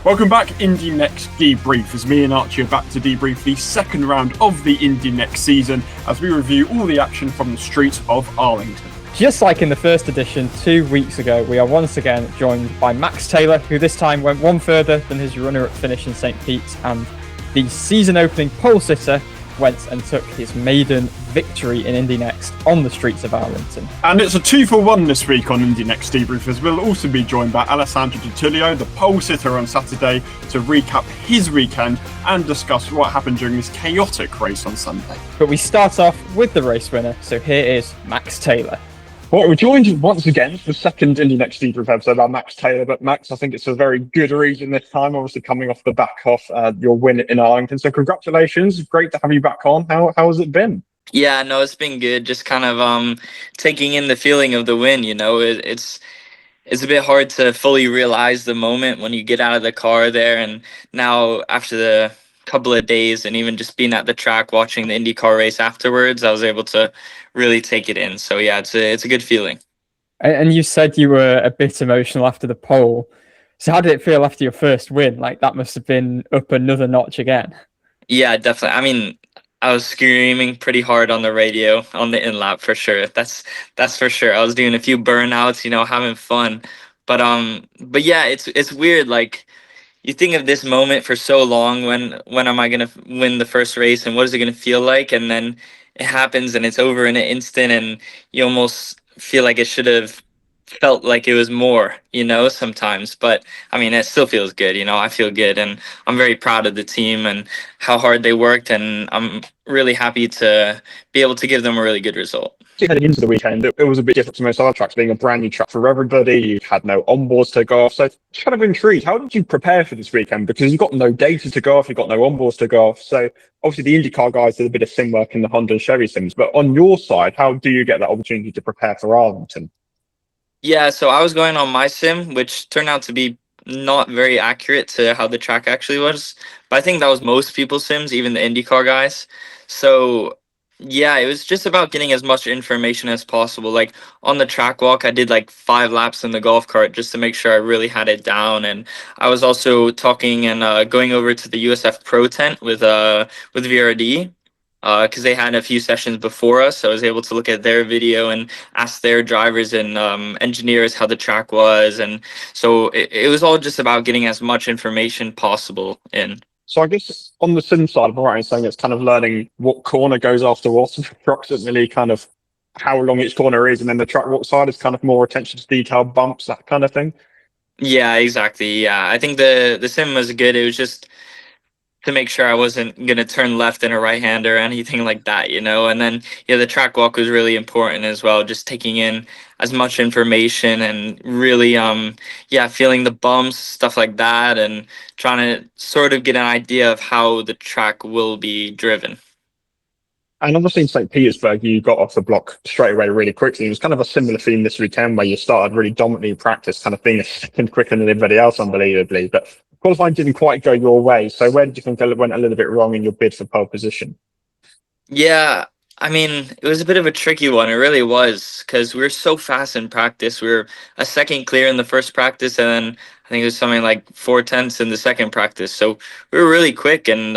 Welcome back, Indy NXT Debrief, as me and Archie are back to debrief the second round of the Indy NXT season as we review all the action from the streets of Arlington. Just like in the first edition 2 weeks ago, we are once again joined by Max Taylor, who this time went one further than his runner-up finish in St. Pete's, and the season-opening pole sitter went and took his maiden victory in Indy NXT on the streets of Arlington. And it's a 2-for-1 this week on Indy NXT Debrief, as we'll also be joined by Alessandro de Tullio, the pole sitter on Saturday, to recap his weekend and discuss what happened during this chaotic race on Sunday. But we start off with the race winner, so here is Max Taylor. Well, we're joined once again for the second Indy NXT Debrief episode by Max Taylor, but Max, I think it's a very good reason this time, obviously coming off the back of your win in Arlington. So congratulations, great to have you back on. How has it been? Yeah, no, it's been good. Just kind of taking in the feeling of the win. You know, it's a bit hard to fully realize the moment when you get out of the car there, and now after the couple of days and even just being at the track watching the IndyCar race afterwards, I was able to really take it in. So yeah, it's a good feeling. And you said you were a bit emotional after the pole. So how did it feel after your first win? Like, that must have been up another notch again. Yeah, definitely. I mean, I was screaming pretty hard on the radio on the in-lap for sure. That's for sure. I was doing a few burnouts, you know, having fun. But yeah, it's weird. Like, you think of this moment for so long, when am I gonna win the first race and what is it gonna feel like? And then it happens and it's over in an instant, and you almost feel like it should have felt like it was more, you know, sometimes. But I mean, it still feels good, you know. I feel good, and I'm very proud of the team and how hard they worked, and I'm really happy to be able to give them a really good result. Heading into the weekend, it was a bit different to most other tracks, being a brand new track for everybody. You had no onboards to go off, so just kind of intrigued. How did you prepare for this weekend? Because you've got no data to go off, you've got no onboards to go off. So obviously the IndyCar guys did a bit of sim work in the Honda and Chevy sims, but on your side, how do you get that opportunity to prepare for Arlington? Yeah, so I was going on my sim, which turned out to be not very accurate to how the track actually was. But I think that was most people's sims, even the IndyCar guys. So yeah, it was just about getting as much information as possible. Like, on the track walk, I did like 5 laps in the golf cart just to make sure I really had it down. And I was also talking and going over to the USF Pro tent with VRD. Because they had a few sessions before us, so I was able to look at their video and ask their drivers and engineers how the track was. And so it was all just about getting as much information possible in. So I guess on the sim side of what I'm saying, it's kind of learning what corner goes after what, approximately kind of how long each corner is, and then the track walk side is kind of more attention to detail, bumps, that kind of thing. Yeah, exactly. Yeah, I think the sim was good. It was just to make sure I wasn't going to turn left in a right-hander or anything like that, you know. And then, yeah, the track walk was really important as well, just taking in as much information and really, feeling the bumps, stuff like that, and trying to sort of get an idea of how the track will be driven. And obviously in St. Petersburg, you got off the block straight away really quickly. It was kind of a similar theme this weekend where you started really dominantly in practice, kind of being a second quicker than everybody else, unbelievably. But qualifying didn't quite go your way. So where did you think it went a little bit wrong in your bid for pole position? Yeah, I mean, it was a bit of a tricky one. It really was, because we were so fast in practice. We were a second clear in the first practice, and then I think it was something like 4/10 in the second practice. So we were really quick, and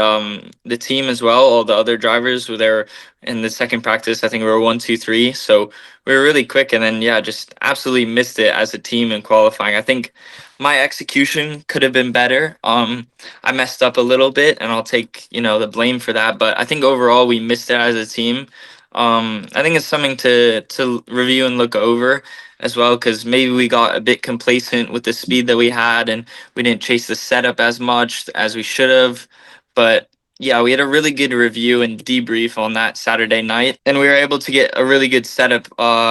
the team as well, all the other drivers were there in the second practice. I think we were 1, 2, 3. So we were really quick, and then, yeah, just absolutely missed it as a team in qualifying. I think my execution could have been better. I messed up a little bit, and I'll take, you know, the blame for that. But I think overall we missed it as a team. I think it's something to review and look over as well, because maybe we got a bit complacent with the speed that we had, and we didn't chase the setup as much as we should have. But yeah, we had a really good review and debrief on that Saturday night, and we were able to get a really good setup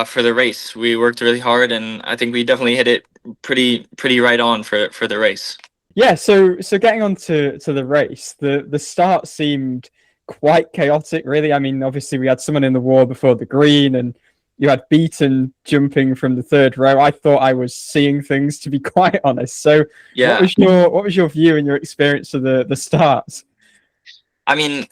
for the race. We worked really hard, and I think we definitely hit it pretty right on for the race. Yeah, so getting on to the race, the start seemed quite chaotic, really. I mean, obviously we had someone in the wall before the green, and you had Beaton jumping from the third row. I thought I was seeing things, to be quite honest. So yeah, what was your view and your experience of the starts? I mean,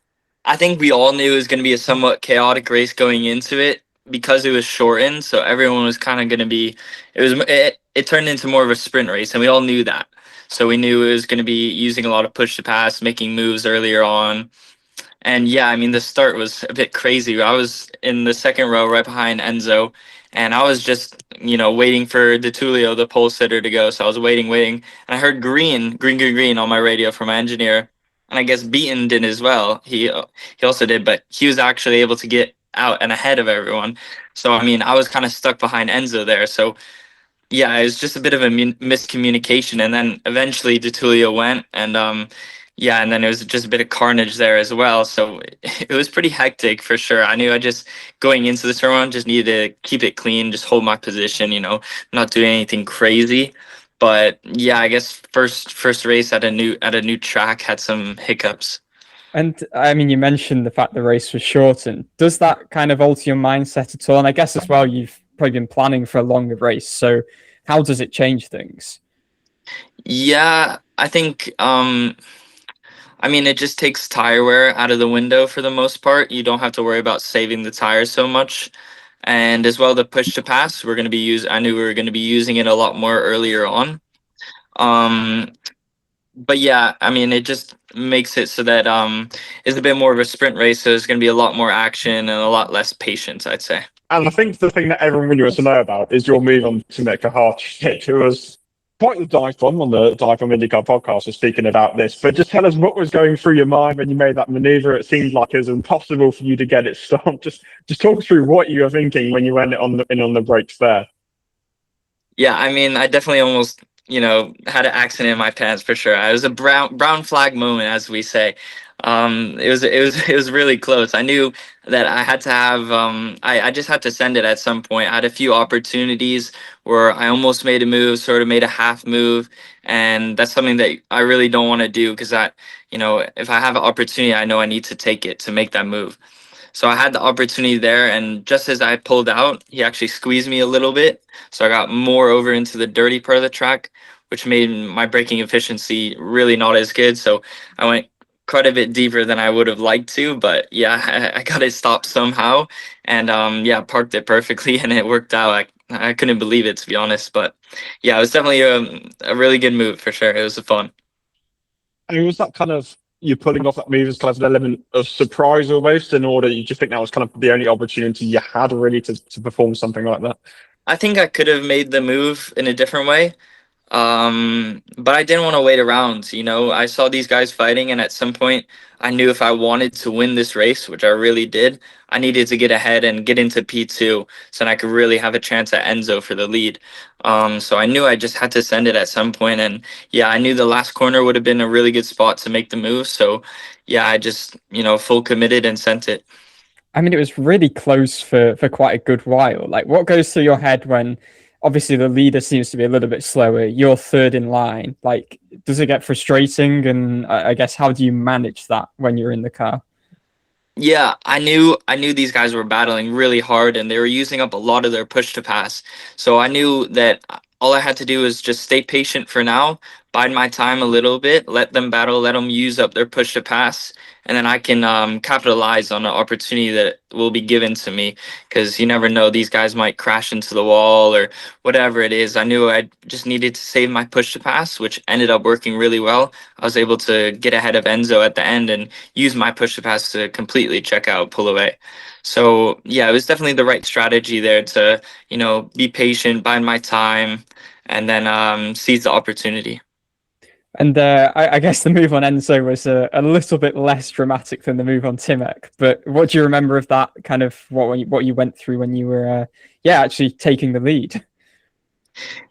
I think we all knew it was going to be a somewhat chaotic race going into it because it was shortened. So everyone was kind of going to be, it turned into more of a sprint race, and we all knew that. So we knew it was going to be using a lot of push to pass, making moves earlier on. And yeah, I mean, the start was a bit crazy. I was in the second row right behind Enzo, and I was just, waiting for De Tullio, the pole sitter, to go. So I was waiting. And I heard green on my radio from my engineer. And I guess Beaton did as well. He also did, but he was actually able to get out and ahead of everyone. So, I mean, I was kind of stuck behind Enzo there. So, yeah, it was just a bit of a miscommunication. And then eventually De Tullio went, and yeah, and then it was just a bit of carnage there as well. So it was pretty hectic for sure. I knew I just going into the tournament just needed to keep it clean, just hold my position, not doing anything crazy. But yeah, I guess first race at a new track had some hiccups. And I mean, you mentioned the fact the race was shortened. Does that kind of alter your mindset at all? And I guess as well, you've probably been planning for a longer race. So how does it change things? Yeah, I think I mean, it just takes tire wear out of the window for the most part. You don't have to worry about saving the tires so much. And as well, the push to pass, I knew we were going to be using it a lot more earlier on. But yeah, I mean, it just makes it so that it's a bit more of a sprint race. So there's going to be a lot more action and a lot less patience, I'd say. And I think the thing that everyone really wants to know about is your move on to make a hard kick. It was quite the dive bomb on the Dive Bomb IndyCar podcast was speaking about this, but just tell us what was going through your mind when you made that maneuver. It seemed like it was impossible for you to get it stopped. Just talk us through what you were thinking when you went on the brakes there. Yeah, I mean, I definitely almost, had an accident in my pants for sure. It was a brown flag moment, as we say. It was really close. I knew that I had to have I just had to send it at some point. I had a few opportunities where I almost made a move, sort of made a half move, and that's something that I really don't want to do because if I have an opportunity, I know I need to take it to make that move. So I had the opportunity there, and just as I pulled out, he actually squeezed me a little bit. So I got more over into the dirty part of the track, which made my braking efficiency really not as good. So I went quite a bit deeper than I would have liked to, but yeah, I got it stopped somehow, and yeah, parked it perfectly, and it worked out. I couldn't believe it, to be honest, but yeah, it was definitely a really good move for sure. It was fun. I mean, was that kind of you pulling off that move as kind of an element of surprise almost, in order you just think that was kind of the only opportunity you had really to perform something like that? I think I could have made the move in a different way. But I didn't want to wait around. I saw these guys fighting, and at some point I knew if I wanted to win this race, which I really did, I needed to get ahead and get into P2 so that I could really have a chance at Enzo for the lead. So I knew I just had to send it at some point, and yeah, I knew the last corner would have been a really good spot to make the move. So yeah, I just, full committed and sent it. I mean, it was really close for quite a good while. Like, what goes through your head when obviously the leader seems to be a little bit slower, you're third in line? Like, does it get frustrating? And I guess, how do you manage that when you're in the car? Yeah, I knew these guys were battling really hard, and they were using up a lot of their push to pass. So I knew that all I had to do was just stay patient for now, bide my time a little bit, let them battle, let them use up their push to pass, and then I can capitalize on the opportunity that will be given to me, because you never know, these guys might crash into the wall or whatever it is. I knew I just needed to save my push to pass, which ended up working really well. I was able to get ahead of Enzo at the end and use my push to pass to completely check out, pull away. So yeah, it was definitely the right strategy there to, be patient, bide my time, and then seize the opportunity. And I guess the move on Enzo was a little bit less dramatic than the move on Timek. But what do you remember of that, kind of what you went through when you were, actually taking the lead?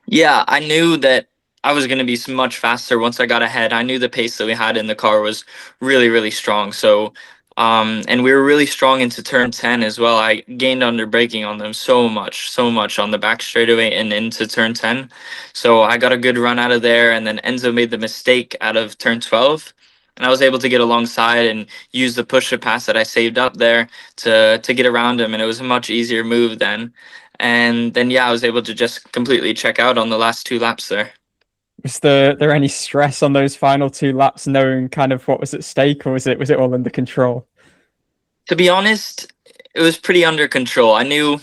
Yeah, I knew that I was going to be much faster once I got ahead. I knew the pace that we had in the car was really, really strong. So, and we were really strong into turn 10 as well. I gained under braking on them so much on the back straightaway and into turn 10. So I got a good run out of there. And then Enzo made the mistake out of turn 12. And I was able to get alongside and use the push to pass that I saved up there to get around him. And it was a much easier move then. And then, yeah, I was able to just completely check out on the last 2 laps there. Was there any stress on those final 2 laps, knowing kind of what was at stake, or was it all under control? To be honest, it was pretty under control. I knew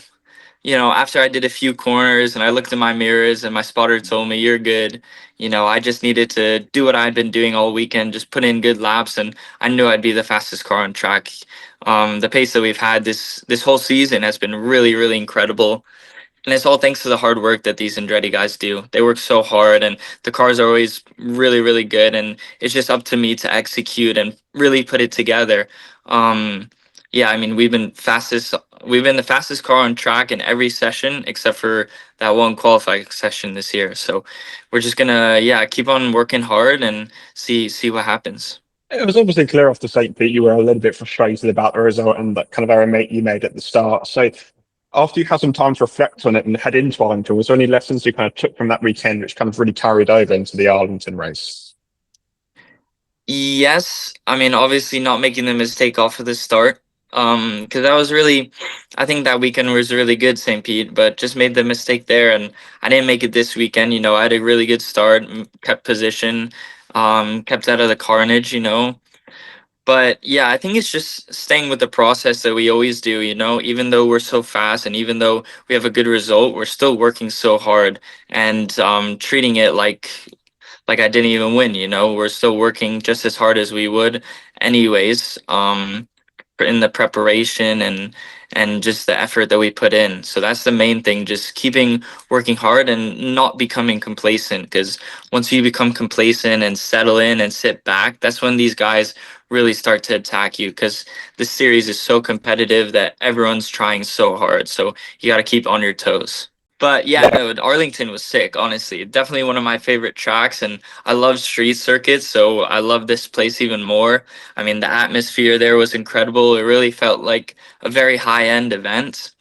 after I did a few corners and I looked in my mirrors and my spotter told me, "You're good." I just needed to do what I'd been doing all weekend, just put in good laps, and I knew I'd be the fastest car on track. The pace that we've had this whole season has been really, really incredible. And it's all thanks to the hard work that these Andretti guys do. They work so hard, and the cars are always really, really good. And it's just up to me to execute and really put it together. Yeah, I mean, We've been the fastest car on track in every session except for that one qualifying session this year. So we're just gonna, keep on working hard and see what happens. It was obviously clear off the St. Pete you were a little bit frustrated about the result and that kind of error you made at the start. So after you had some time to reflect on it and head into Arlington, was there any lessons you kind of took from that weekend which kind of really carried over into the Arlington race? Yes, I mean, obviously not making the mistake off of the start. Because that was really, I think that weekend was really good, St. Pete, but just made the mistake there, and I didn't make it this weekend. I had a really good start, kept position, kept out of the carnage. But yeah, I think it's just staying with the process that we always do. Even though we're so fast and even though we have a good result, we're still working so hard and treating it like I didn't even win. We're still working just as hard as we would anyways. In the preparation and just the effort that we put in. So that's the main thing, just keeping working hard and not becoming complacent, because once you become complacent and settle in and sit back, that's when these guys really start to attack you, because the series is so competitive that everyone's trying so hard. So you got to keep on your toes. But yeah, no, Arlington was sick, honestly. Definitely one of my favorite tracks, and I love street circuits, so I love this place even more. I mean, the atmosphere there was incredible. It really felt like a very high-end event,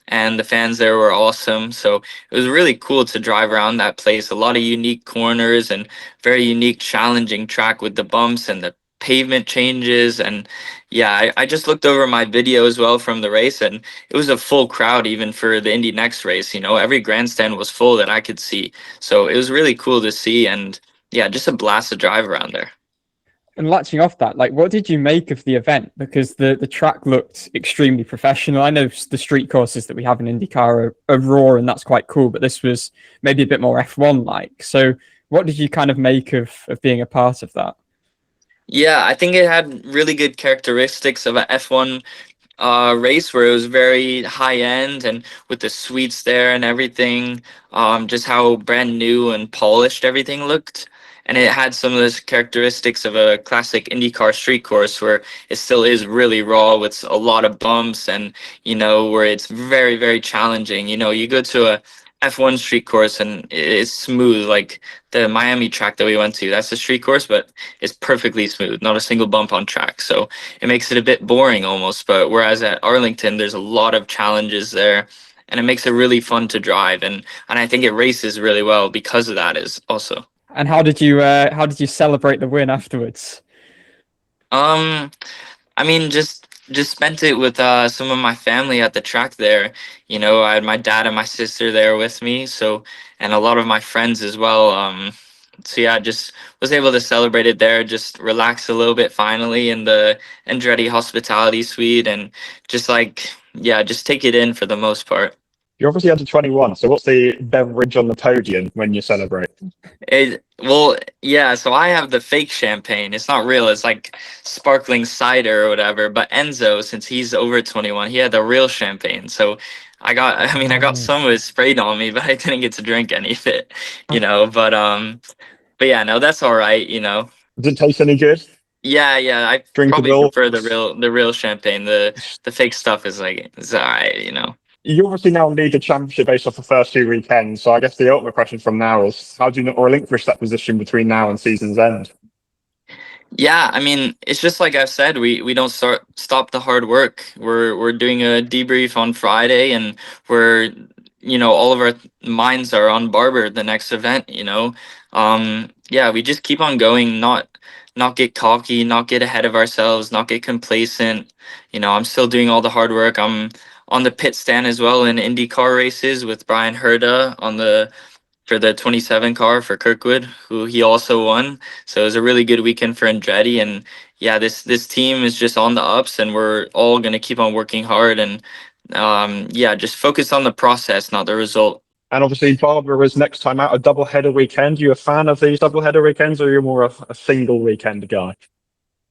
and the fans there were awesome. So it was really cool to drive around that place. A lot of unique corners and very unique, challenging track with the bumps and the pavement changes. And yeah, I just looked over my video as well from the race, and it was a full crowd even for the Indy Next race. Every grandstand was full that I could see. So it was really cool to see, and yeah, just a blast to drive around there. And latching off that, like, what did you make of the event? Because the track looked extremely professional. I know the street courses that we have in IndyCar are raw, and that's quite cool, but this was maybe a bit more F1-like. So what did you kind of make of being a part of that? Yeah, I think it had really good characteristics of a F1 race, where it was very high end and with the suites there and everything, just how brand new and polished everything looked. And it had some of those characteristics of a classic IndyCar street course, where it still is really raw with a lot of bumps, and where it's very, very challenging. You go to a F1 street course and it's smooth, like the Miami track that we went to. That's a street course, but it's perfectly smooth, not a single bump on track. So it makes it a bit boring almost. But whereas at Arlington, there's a lot of challenges there, and it makes it really fun to drive. And I think it races really well because of that is also. And how did you celebrate the win afterwards? I mean, just spent it with some of my family at the track there. I had my dad and my sister there with me, so, and a lot of my friends as well. So yeah, I just was able to celebrate it there, just relax a little bit finally in the Andretti hospitality suite, and just just take it in for the most part. You're obviously under 21, so what's the beverage on the podium when you celebrate? Well, yeah, so I have the fake champagne. It's not real. It's like sparkling cider or whatever. But Enzo, since he's over 21, he had the real champagne. So I got some of it sprayed on me, but I didn't get to drink any of it, but yeah, no, that's all right. Does it taste any good? Yeah, I probably Drinkable? prefer the real champagne. The fake stuff is it's all right. You obviously now lead the championship based off the first two weekends, so I guess the ultimate question from now is, how do you not relinquish that position between now and season's end? Yeah, I mean, it's just like I've said, we don't stop the hard work. We're doing a debrief on Friday, and we're all of our minds are on Barber, the next event. Yeah, we just keep on going, not get cocky, not get ahead of ourselves, not get complacent. I'm still doing all the hard work. I'm on the pit stand as well in IndyCar races with Brian Herda for the 27 car for Kirkwood, who he also won. So it was a really good weekend for Andretti. And yeah, this team is just on the ups, and we're all going to keep on working hard. And just focus on the process, not the result. And obviously, Barbara is next time out a double-header weekend. You a fan of these double-header weekends, or are you more a single weekend guy?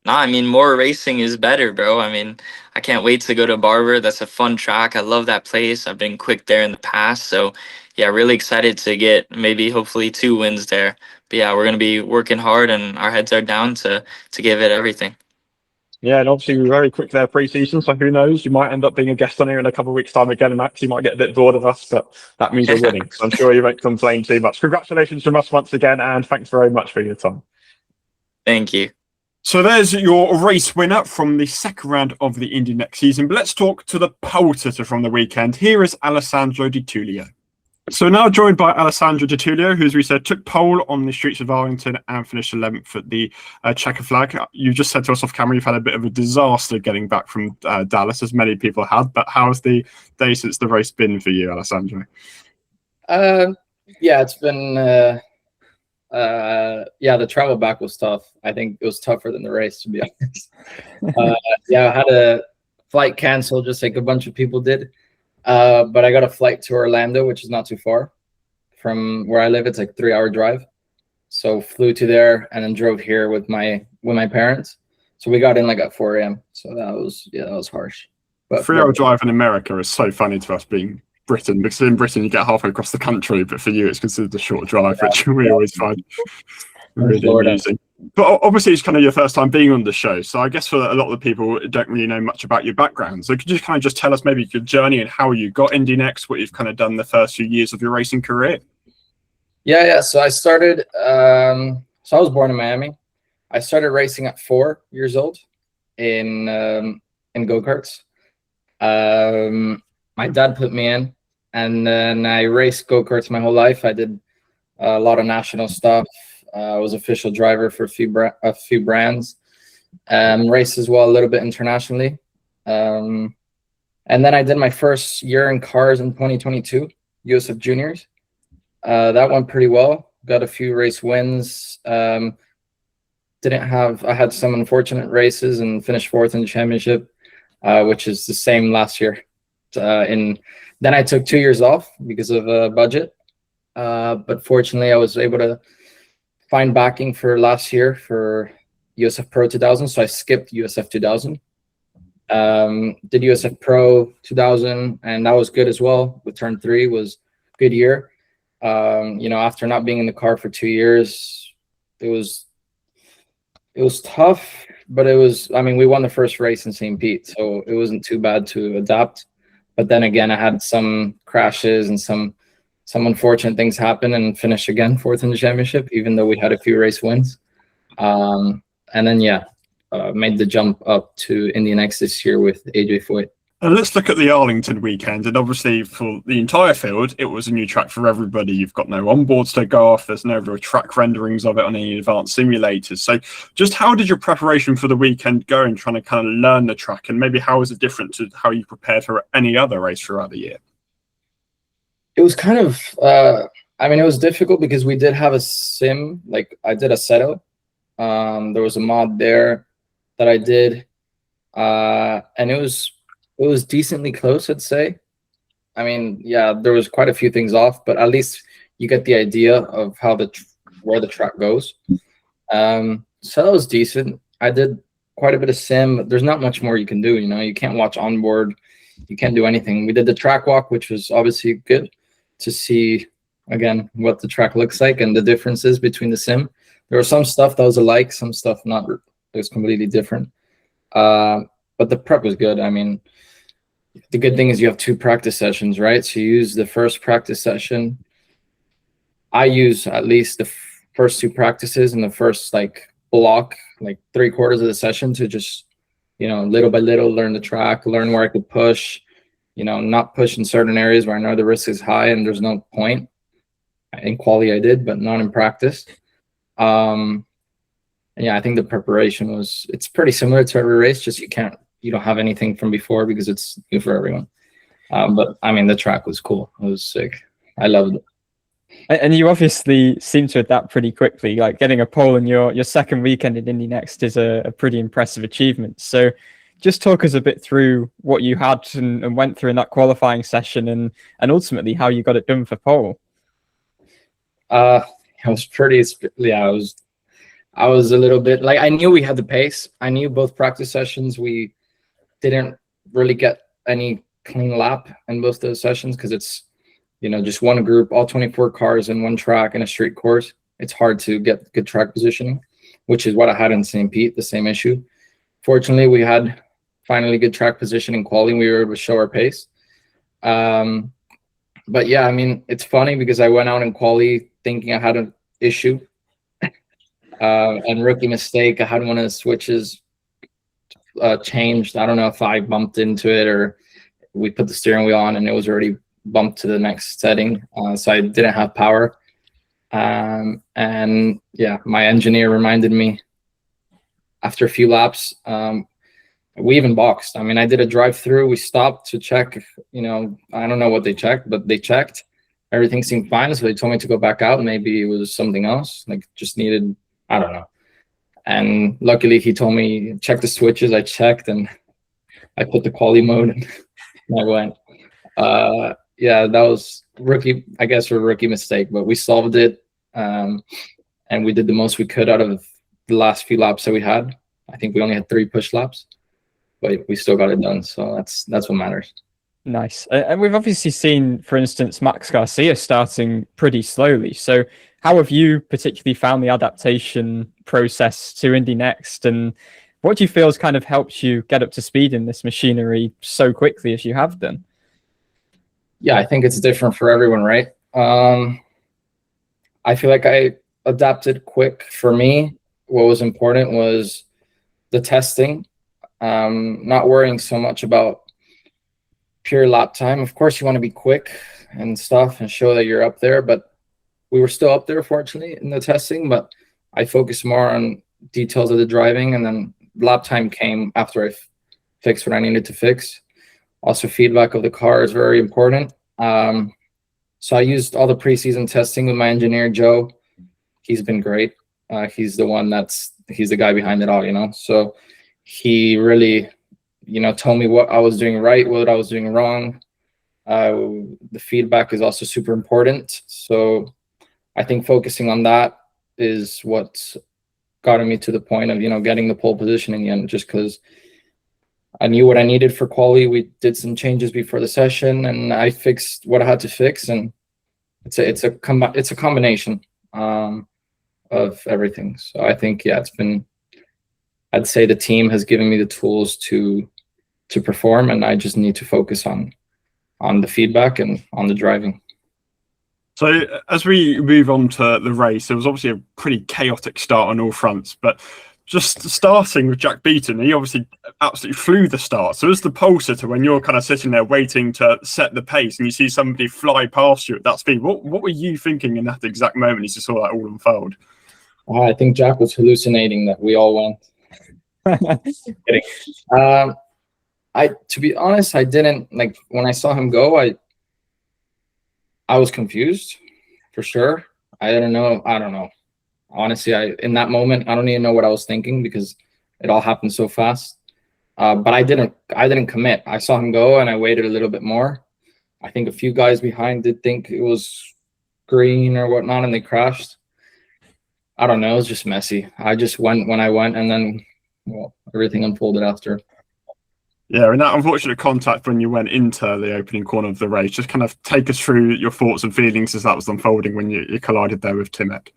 No, I mean, more racing is better, bro. I mean, I can't wait to go to Barber. That's a fun track. I love that place. I've been quick there in the past. So, yeah, really excited to get maybe hopefully 2 wins there. But yeah, we're going to be working hard and our heads are down to give it everything. Yeah, and obviously we're very quick there pre-season, so who knows? You might end up being a guest on here in a couple of weeks' time again and actually might get a bit bored of us, but that means we're winning. So I'm sure you won't complain too much. Congratulations from us once again, and thanks very much for your time. Thank you. So there's your race winner from the second round of the Indy next season. But let's talk to the pole sitter from the weekend. Here is Alessandro de Tullio. So now joined by Alessandro de Tullio, who, as we said, took pole on the streets of Arlington and finished 11th at the checker flag. You just said to us off camera you've had a bit of a disaster getting back from Dallas, as many people had. But how's the day since the race been for you, Alessandro? Yeah, it's been... the travel back was tough. I think it was tougher than the race, to be honest. I had a flight canceled, just like a bunch of people did. But I got a flight to Orlando, which is not too far from where I live. It's like 3-hour drive. So flew to there and then drove here with my parents. So we got in like at 4 a.m. So that was harsh. But 3-hour drive in America is so funny to us being Britain, because in Britain you get halfway across the country, but for you it's considered a short drive, which we always find really amusing. But obviously it's kind of your first time being on the show, so I guess for a lot of the people who don't really know much about your background, so could you kind of just tell us maybe your journey and how you got Indy NXT, what you've kind of done the first few years of your racing career? So I started so I was born in Miami. I started racing at 4 years old in go-karts. My dad put me in, and then I raced go-karts my whole life. I did a lot of national stuff. I was official driver for a few brands. Raced as well a little bit internationally. And then I did my first year in cars in 2022, USF Juniors. That went pretty well. Got a few race wins. I had some unfortunate races and finished 4th in the championship, which is the same last year. Then I took 2 years off because of budget. But fortunately, I was able to find backing for last year for USF Pro 2000. So I skipped USF 2000. Did USF Pro 2000, and that was good as well. With turn 3 was a good year. After not being in the car for 2 years, it was tough, but we won the first race in St. Pete, so it wasn't too bad to adapt. But then again, I had some crashes and some unfortunate things happen and finished again 4th in the championship, even though we had a few race wins. And then, made the jump up to Indy NXT this year with AJ Foyt. And let's look at the Arlington weekend. And obviously for the entire field, it was a new track for everybody. You've got no onboards to go off. There's no real track renderings of it on any advanced simulators. So just how did your preparation for the weekend go in trying to kind of learn the track? And maybe how is it different to how you prepared for any other race throughout the year? It was kind of, it was difficult because we did have a sim. Like I did a Seto. There was a mod there that I did. And it was decently close, I'd say. There was quite a few things off, but at least you get the idea of how where the track goes. So that was decent. I did quite a bit of sim, but there's not much more you can do. You can't watch onboard. You can't do anything. We did the track walk, which was obviously good to see, again, what the track looks like and the differences between the sim. There was some stuff that was alike, some stuff not. It was completely different. But the prep was good. The good thing is you have 2 practice sessions, right? So you use the first practice session. I use at least the first 2 practices and the first block, 3/4 of the session to just, little by little learn the track, learn where I could push, not push in certain areas where I know the risk is high and there's no point. In quali I did, but not in practice. I think the preparation it's pretty similar to every race, just you don't have anything from before because it's new for everyone. But the track was cool. It was sick. I loved it. And you obviously seem to adapt pretty quickly. Like getting a pole in your second weekend in Indy NXT is a pretty impressive achievement. So just talk us a bit through what you had and went through in that qualifying session, and ultimately how you got it done for pole. It was pretty. Yeah, I was a little bit like, I knew we had the pace. I knew both practice sessions we didn't really get any clean lap in both those sessions because it's, you know, just one group, all 24 cars in one track in a street course. It's hard to get good track positioning, which is what I had in St. Pete, the same issue. Fortunately, we had finally good track positioning quality. We were able to show our pace. But yeah, I mean, it's funny because I went out in quali thinking I had an issue. And rookie mistake, I had one of the switches changed. I don't know if I bumped into it or we put the steering wheel on and it was already bumped to the next setting. So I didn't have power. And yeah, my engineer reminded me after a few laps. We even boxed. I mean, I did a drive-through. We stopped to check, you know, I don't know what they checked, but they checked. Everything seemed fine. So they told me to go back out. Maybe it was something else, like just needed, I don't know. And luckily he told me, check the switches. I checked and I put the quality mode and I went. Yeah, that was rookie, I guess, a rookie mistake, but we solved it. And we did the most we could out of the last few laps that we had. I think we only had 3 push laps, but we still got it done. So that's what matters. Nice. And we've obviously seen, for instance, Max Garcia starting pretty slowly. So how have you particularly found the adaptation process to Indy NXT? And what do you feel has kind of helped you get up to speed in this machinery so quickly as you have done? Yeah, I think it's different for everyone, right? I feel like I adapted quick. For me, what was important was the testing, not worrying so much about pure lap time. Of course, you want to be quick and stuff and show that you're up there, but we were still up there, fortunately, in the testing, but I focused more on details of the driving, and then lap time came after I fixed what I needed to fix. Also, feedback of the car is very important. So I used all the preseason testing with my engineer, Joe. He's been great. He's the guy behind it all, you know? So he really, you know, told me what I was doing right, what I was doing wrong. The feedback is also super important. So I think focusing on that is what's gotten me to the point of, you know, getting the pole position in the end, just because I knew what I needed for quality. We did some changes before the session and I fixed what I had to fix. And it's a combination of everything. So I think, yeah, I'd say the team has given me the tools to perform, and I just need to focus on the feedback and on the driving. So as we move on to the race, it was obviously a pretty chaotic start on all fronts, but just starting with Jack Beaton, he obviously absolutely flew the start. So as the pole sitter, when you're kind of sitting there waiting to set the pace and you see somebody fly past you at that speed, what were you thinking in that exact moment as you saw that all unfold? I think Jack was hallucinating that we all went. Kidding. To be honest, I didn't, like, when I saw him go, I was confused for sure. I don't know. Honestly, in that moment, I don't even know what I was thinking because it all happened so fast. But I didn't commit. I saw him go and I waited a little bit more. I think a few guys behind did think it was green or whatnot and they crashed. I don't know. It was just messy. I just went when I went, and then, well, everything unfolded after. Yeah, and that unfortunate contact when you went into the opening corner of the race, just kind of take us through your thoughts and feelings as that was unfolding when you collided there with Timek.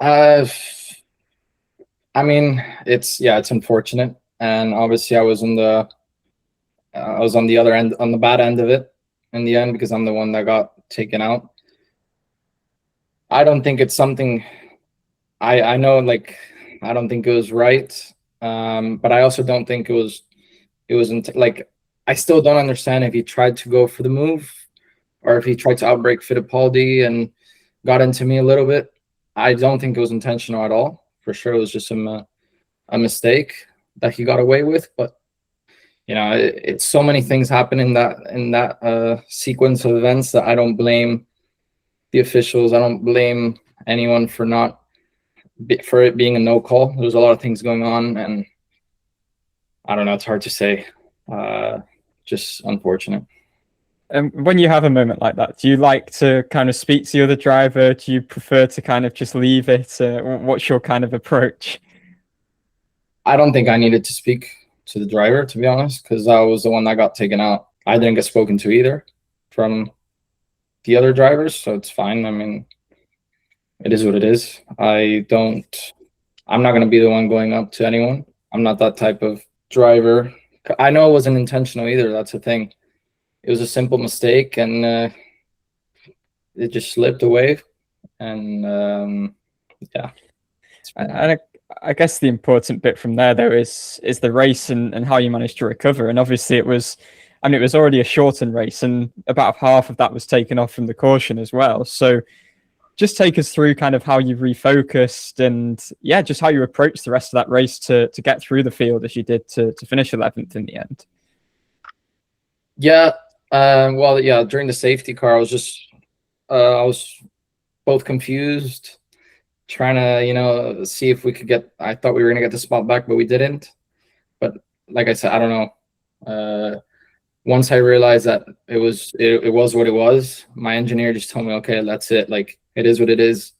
I mean, it's unfortunate, and obviously I was on the other end, on the bad end of it in the end, because I'm the one that got taken out. I don't think it's something I know, like, I don't think it was right, but I also don't think it wasn't like, I still don't understand if he tried to go for the move or if he tried to outbrake Fittipaldi and got into me a little bit. I don't think it was intentional at all. For sure, it was just a mistake that he got away with. But you know, it's so many things happen in that sequence of events that I don't blame the officials. I don't blame anyone for it being a no call. There's a lot of things going on, and I don't know. It's hard to say. Just unfortunate. And when you have a moment like that, do you like to kind of speak to the other driver? Do you prefer to kind of just leave it? What's your kind of approach? I don't think I needed to speak to the driver, to be honest, because I was the one that got taken out. I didn't get spoken to either from the other drivers, so it's fine. I mean, it is what it is. I'm not going to be the one going up to anyone. I'm not that type of driver. I know it wasn't intentional either. That's the thing. It was a simple mistake, and it just slipped away. And yeah. And I guess the important bit from there, though, is the race and how you managed to recover. And obviously, it was already a shortened race, and about half of that was taken off from the caution as well. So just take us through kind of how you refocused and just how you approached the rest of that race to get through the field as you did to finish 11th in the end. Yeah. During the safety car, I was both confused, trying to, see if we could I thought we were going to get the spot back, but we didn't. But like I said, I don't know. Once I realized that it was what it was, my engineer just told me, okay, that's it. Like, it is what it is.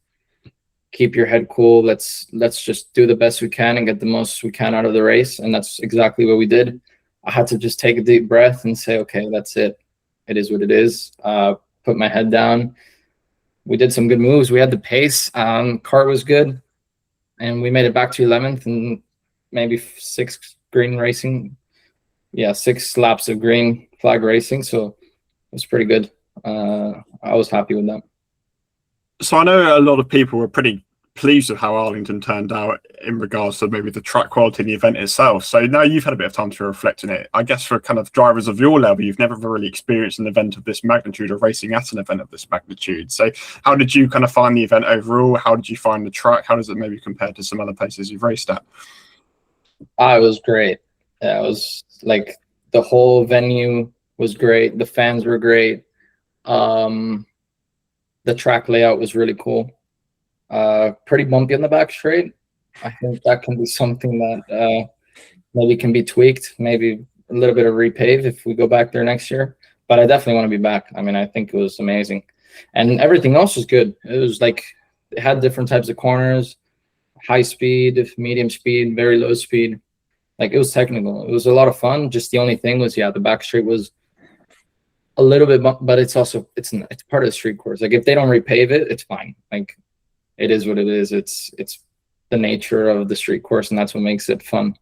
Keep your head cool. Let's just do the best we can and get the most we can out of the race. And that's exactly what we did. I had to just take a deep breath and say, okay, that's it. It is what it is. Put my head down. We did some good moves. We had the pace. Car was good. And we made it back to 11th and maybe 6 green racing. Yeah, 6 laps of green flag racing. So it was pretty good. I was happy with that. So I know a lot of people were pretty pleased with how Arlington turned out in regards to maybe the track quality in the event itself. So now you've had a bit of time to reflect on it. I guess for kind of drivers of your level, you've never really experienced an event of this magnitude or racing at an event of this magnitude. So how did you kind of find the event overall? How did you find the track? How does it maybe compare to some other places you've raced at? It was great. Yeah, it was like the whole venue was great. The fans were great. The track layout was really cool. Pretty bumpy on the back straight. I think that can be something that maybe can be tweaked, maybe a little bit of repave if we go back there next year. But I definitely want to be back. I mean, I think it was amazing. And everything else was good. It was like it had different types of corners, high speed, medium speed, very low speed. Like, it was technical. It was a lot of fun. Just the only thing was, the back straight was a little bit, but it's also it's part of the street course. Like, if they don't repave it, it's fine. Like, it is what it is. It's the nature of the street course, and that's what makes it fun.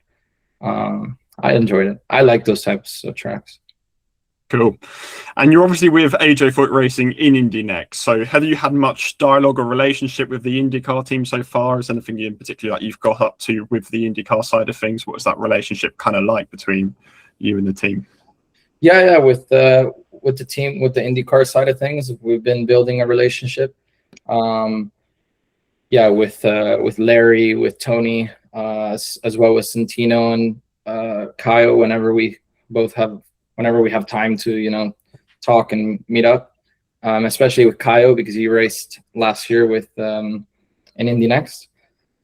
I enjoyed it. I like those types of tracks. Cool. And you're obviously with AJ Foyt Racing in Indy next. So have you had much dialogue or relationship with the IndyCar team so far? Is anything in particular that you've got up to with the IndyCar side of things? What is that relationship kind of like between you and the team? Yeah, with the team, with the IndyCar side of things, we've been building a relationship. With Larry, with Tony, as well as Santino and Kyle. Whenever we have time to, talk and meet up, especially with Kyle, because he raced last year with in Indy NXT.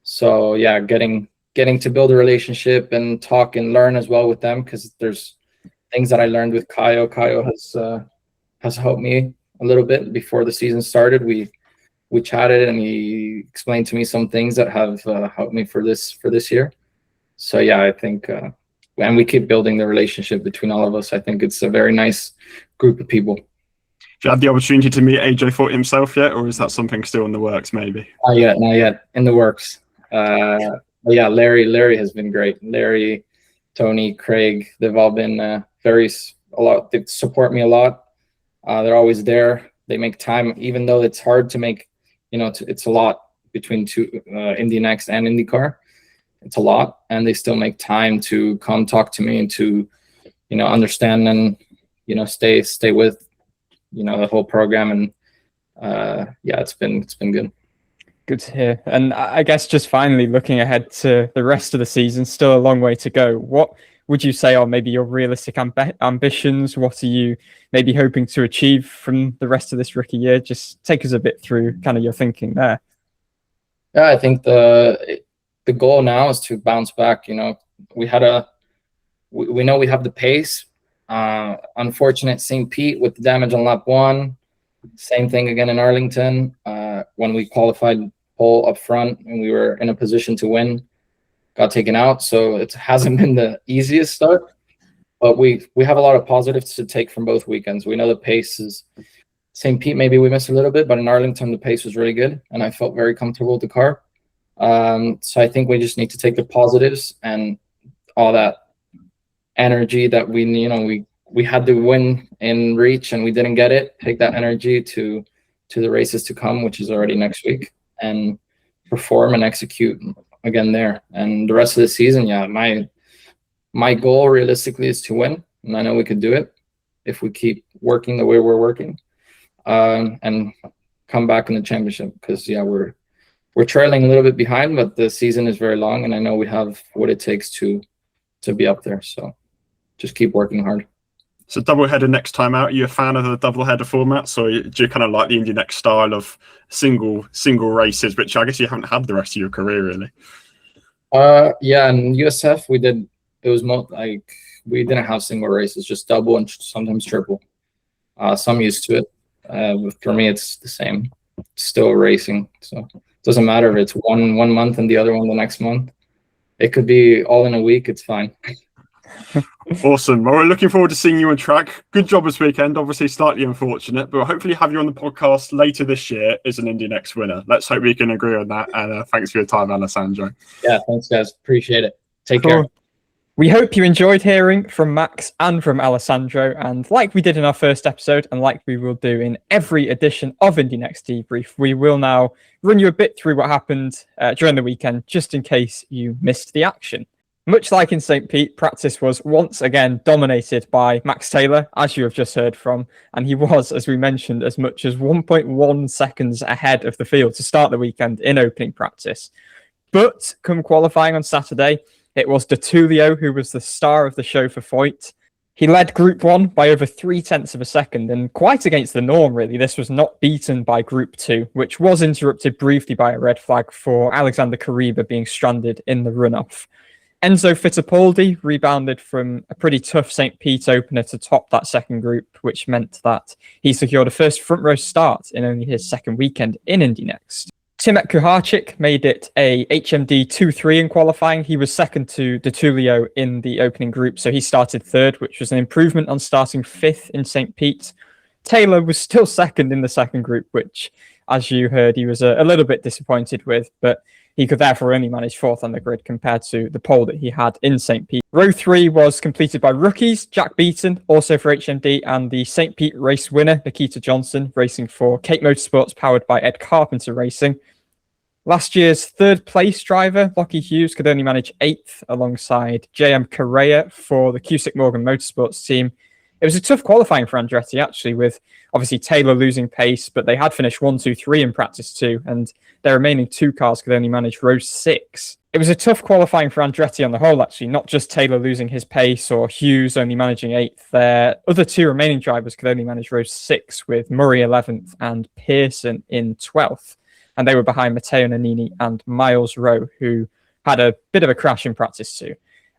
So yeah, getting to build a relationship and talk and learn as well with them, because there's things that I learned with Kyle. Kyle has helped me a little bit before the season started. We chatted and he explained to me some things that have helped me for this year. So yeah, I think. And we keep building the relationship between all of us. I think it's a very nice group of people. Have you had the opportunity to meet AJ Foyt himself yet, or is that something still in the works, maybe? Not yet. In the works. Yeah, Larry has been great. Larry, Tony, Craig, they've all been a lot. They support me a lot. They're always there. They make time, even though it's hard to make, it's a lot between Indy NXT and IndyCar. It's a lot, and they still make time to come talk to me and to, understand and, stay with, the whole program. And it's been good. Good to hear. And I guess just finally looking ahead to the rest of the season, still a long way to go. What would you say are maybe your realistic ambitions? What are you maybe hoping to achieve from the rest of this rookie year? Just take us a bit through kind of your thinking there. Yeah, I think the goal now is to bounce back. We had a we know we have the pace. Unfortunate St. Pete with the damage on lap 1. Same thing again in Arlington. When we qualified pole up front and we were in a position to win, got taken out. So it hasn't been the easiest start, but we have a lot of positives to take from both weekends. We know the pace is St. Pete, maybe we missed a little bit, but in Arlington, the pace was really good and I felt very comfortable with the car. So I think we just need to take the positives and all that energy that we had to win in Reach and we didn't get it. Take that energy to the races to come, which is already next week, and perform and execute again there. And the rest of the season, yeah, my goal realistically is to win, and I know we could do it if we keep working the way we're working, and come back in the championship. Because yeah, we're trailing a little bit behind, but the season is very long, and I know we have what it takes to be up there. So just keep working hard. So doubleheader next time out. Are you a fan of the doubleheader formats, or do you kind of like the Indy NXT style of single races, which I guess you haven't had the rest of your career really? Yeah, in USF we did. It was we didn't have single races, just double and sometimes triple. So I'm used to it. For me, it's the same. It's still racing, so it doesn't matter if it's one month and the other one the next month. It could be all in a week. It's fine. Awesome. Well, we're looking forward to seeing you on track. Good job this weekend. Obviously slightly unfortunate, but we'll hopefully have you on the podcast later this year as an Indy NXT winner. Let's hope we can agree on that. And thanks for your time, Alessandro. Yeah, thanks guys. Appreciate it. Take care. We hope you enjoyed hearing from Max and from Alessandro, and like we did in our first episode and like we will do in every edition of Indy NXT Debrief, we will now run you a bit through what happened during the weekend, just in case you missed the action. Much like in St. Pete, practice was once again dominated by Max Taylor, as you have just heard from, and he was, as we mentioned, as much as 1.1 seconds ahead of the field to start the weekend in opening practice. But come qualifying on Saturday, it was de Tullio who was the star of the show for Foyt. He led Group 1 by over 0.3 of a second, and quite against the norm, really. This was not beaten by Group 2, which was interrupted briefly by a red flag for Alexander Kariba being stranded in the runoff. Enzo Fittipaldi rebounded from a pretty tough St. Pete opener to top that second group, which meant that he secured a first front row start in only his second weekend in Indy NXT. Timet Kuharczyk made it a HMD 2-3 in qualifying. He was second to de Tullio in the opening group, so he started third, which was an improvement on starting fifth in St. Pete. Taylor was still second in the second group, which, as you heard, he was a little bit disappointed with, but he could therefore only manage fourth on the grid compared to the pole that he had in St. Pete. Row 3 was completed by rookies, Jack Beaton, also for HMD, and the St. Pete race winner, Nikita Johnson, racing for Cape Motorsports, powered by Ed Carpenter Racing. Last year's third place driver, Lockie Hughes, could only manage 8th alongside JM Correa for the Cusick Morgan Motorsports team. It was a tough qualifying for Andretti, actually, with obviously Taylor losing pace, but they had finished 1, 2, 3 in practice too, and their remaining 2 cars could only manage row 6. It was a tough qualifying for Andretti on the whole, actually, not just Taylor losing his pace or Hughes only managing 8th. Their other 2 remaining drivers could only manage row 6, with Murray 11th and Pearson in 12th. And they were behind Matteo Nannini and Miles Rowe, who had a bit of a crash in practice too.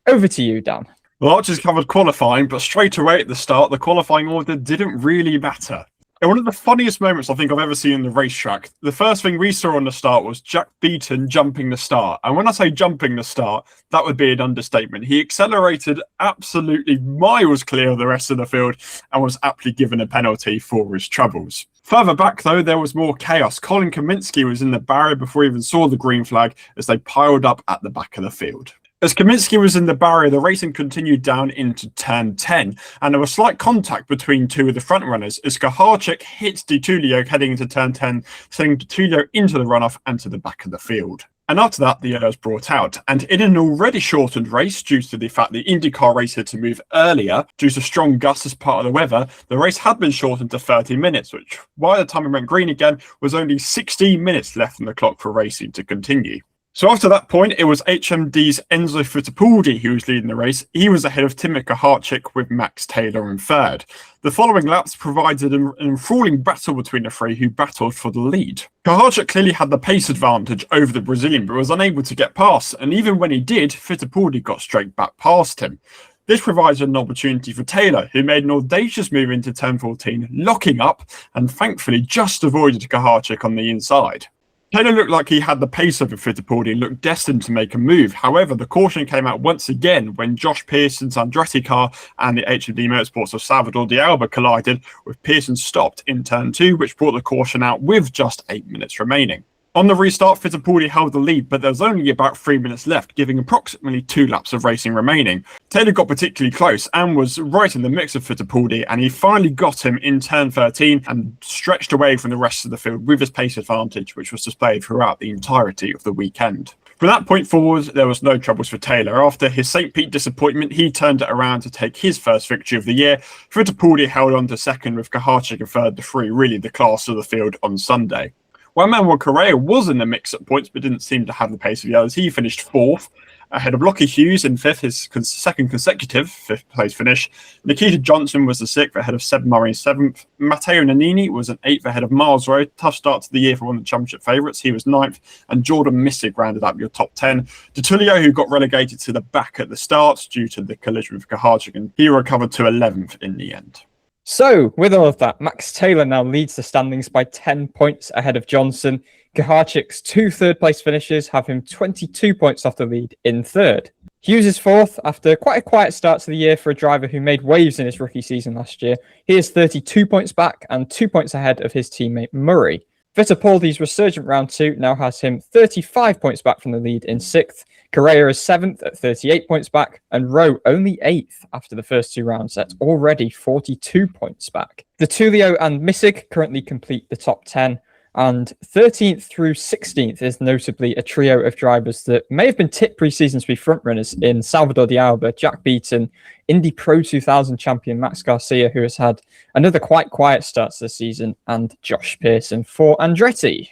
Over to you, Dan. Well, Archie's covered qualifying, but straight away at the start, the qualifying order didn't really matter. And one of the funniest moments I think I've ever seen in the racetrack, the first thing we saw on the start was Jack Beaton jumping the start. And when I say jumping the start, that would be an understatement. He accelerated absolutely miles clear of the rest of the field and was aptly given a penalty for his troubles. Further back, though, there was more chaos. Colin Kaminsky was in the barrier before he even saw the green flag as they piled up at the back of the field. As Kaminsky was in the barrier, the racing continued down into turn 10, and there was slight contact between 2 of the front runners as Kuharczyk hit de Tullio heading into turn 10, sending de Tullio into the runoff and to the back of the field. And after that, the yellow was brought out. And in an already shortened race, due to the fact the IndyCar race had to move earlier due to strong gusts as part of the weather, the race had been shortened to 30 minutes, which, by the time it went green again, was only 16 minutes left on the clock for racing to continue. So after that point, it was HMD's Enzo Fittipaldi who was leading the race. He was ahead of Timet Kuharczyk with Max Taylor in third. The following laps provided an enthralling battle between the 3 who battled for the lead. Kuharczyk clearly had the pace advantage over the Brazilian, but was unable to get past, and even when he did, Fittipaldi got straight back past him. This provides an opportunity for Taylor, who made an audacious move into turn 14, locking up and thankfully just avoided Kuharczyk on the inside. Taylor looked like he had the pace over Fittipaldi and looked destined to make a move. However, the caution came out once again when Josh Pearson's Andretti car and the HMD Motorsports of Salvador de Alba collided, with Pearson stopped in turn 2, which brought the caution out with just 8 minutes remaining. On the restart, Fittipaldi held the lead, but there was only about 3 minutes left, giving approximately 2 laps of racing remaining. Taylor got particularly close and was right in the mix of Fittipaldi, and he finally got him in turn 13 and stretched away from the rest of the field with his pace advantage, which was displayed throughout the entirety of the weekend. From that point forward, there was no troubles for Taylor. After his St. Pete disappointment, he turned it around to take his first victory of the year. Fittipaldi held on to second, with Kuharczyk in third to three, really the class of the field on Sunday. While Manuel Correa was in the mix at points, but didn't seem to have the pace of the others, he finished fourth, ahead of Lockie Hughes in fifth, his second consecutive fifth place finish. Nikita Johnson was the sixth, ahead of Seb Murray in seventh. Matteo Nannini was an eighth, ahead of Miles Rowe. Tough start to the year for one of the championship favourites. He was ninth, and Jordan Missig rounded up your top 10. De Tullio, who got relegated to the back at the start due to the collision with Kuharczyk, and he recovered to 11th in the end. So, with all of that, Max Taylor now leads the standings by 10 points ahead of Johnson. Kuharczyk's 2 third-place finishes have him 22 points off the lead in third. Hughes is fourth after quite a quiet start to the year for a driver who made waves in his rookie season last year. He is 32 points back and 2 points ahead of his teammate Murray. Fittipaldi's resurgent round 2 now has him 35 points back from the lead in sixth. Correa is 7th at 38 points back, and Rowe only 8th after the first 2 rounds at already 42 points back. De Tullio and Missig currently complete the top 10, and 13th through 16th is notably a trio of drivers that may have been tipped pre-season to be frontrunners in Salvador de Alba, Jack Beaton, Indy Pro 2000 champion Max Garcia, who has had another quite quiet start to the season, and Josh Pearson for Andretti.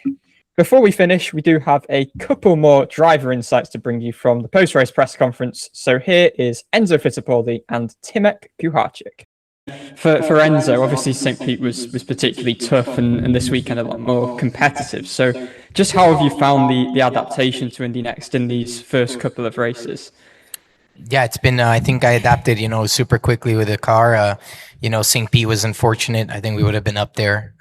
Before we finish, we do have a couple more driver insights to bring you from the post-race press conference. So here is Enzo Fittipaldi and Timek Kuharczyk. For Enzo, obviously St. Pete was particularly tough and this weekend a lot more competitive. So just how have you found the adaptation to Indy NXT in these first couple of races? Yeah, it's been, I think I adapted, super quickly with the car. St. Pete was unfortunate. I think we would have been up there.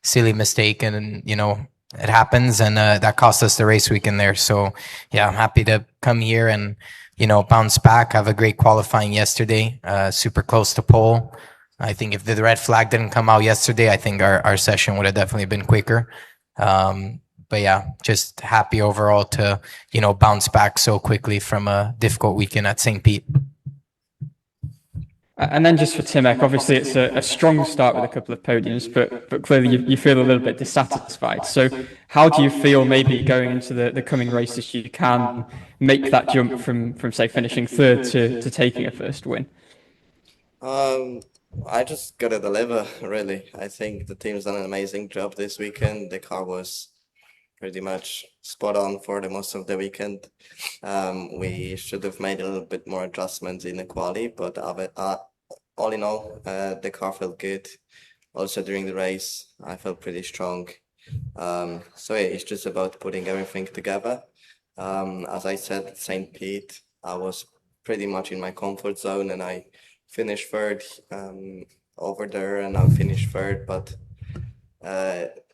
Silly mistake, and it happens, and that cost us the race weekend there. So yeah, I'm happy to come here and bounce back. Have a great qualifying yesterday, super close to pole. I think if the red flag didn't come out yesterday, I think our session would have definitely been quicker. But yeah, just happy overall to bounce back so quickly from a difficult weekend at St. Pete. And then just for Timek, obviously it's a strong start with a couple of podiums, but clearly you feel a little bit dissatisfied. So how do you feel maybe going into the coming races you can make that jump from say finishing third to taking a first win? I just gotta deliver, really. I think the team's done an amazing job this weekend. The car was pretty much spot on for the most of the weekend. We should have made a little bit more adjustments in the quali, but all in all, the car felt good. Also during the race, I felt pretty strong. So yeah, it's just about putting everything together. As I said, at St. Pete, I was pretty much in my comfort zone, and I finished third over there, and I finished third, but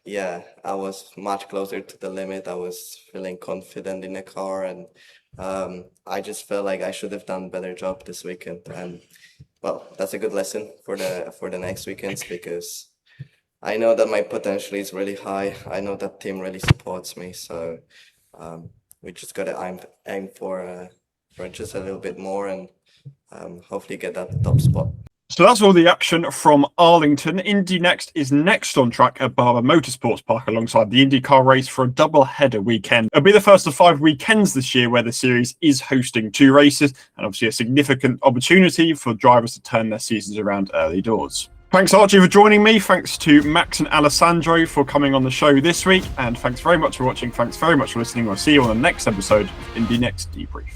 yeah, I was much closer to the limit. I was feeling confident in the car, and I just felt like I should have done a better job this weekend. And well, that's a good lesson for the next weekends, because I know that my potential is really high. I know that team really supports me, so we just gotta aim for just a little bit more, and hopefully get that top spot. So that's all the action from Arlington. Indy NXT is next on track at Barber Motorsports Park alongside the IndyCar race for a double-header weekend. It'll be the first of 5 weekends this year where the series is hosting 2 races, and obviously a significant opportunity for drivers to turn their seasons around early doors. Thanks, Archie, for joining me. Thanks to Max and Alessandro for coming on the show this week, and thanks very much for watching. Thanks very much for listening. We'll see you on the next episode of Indy NXT Debrief.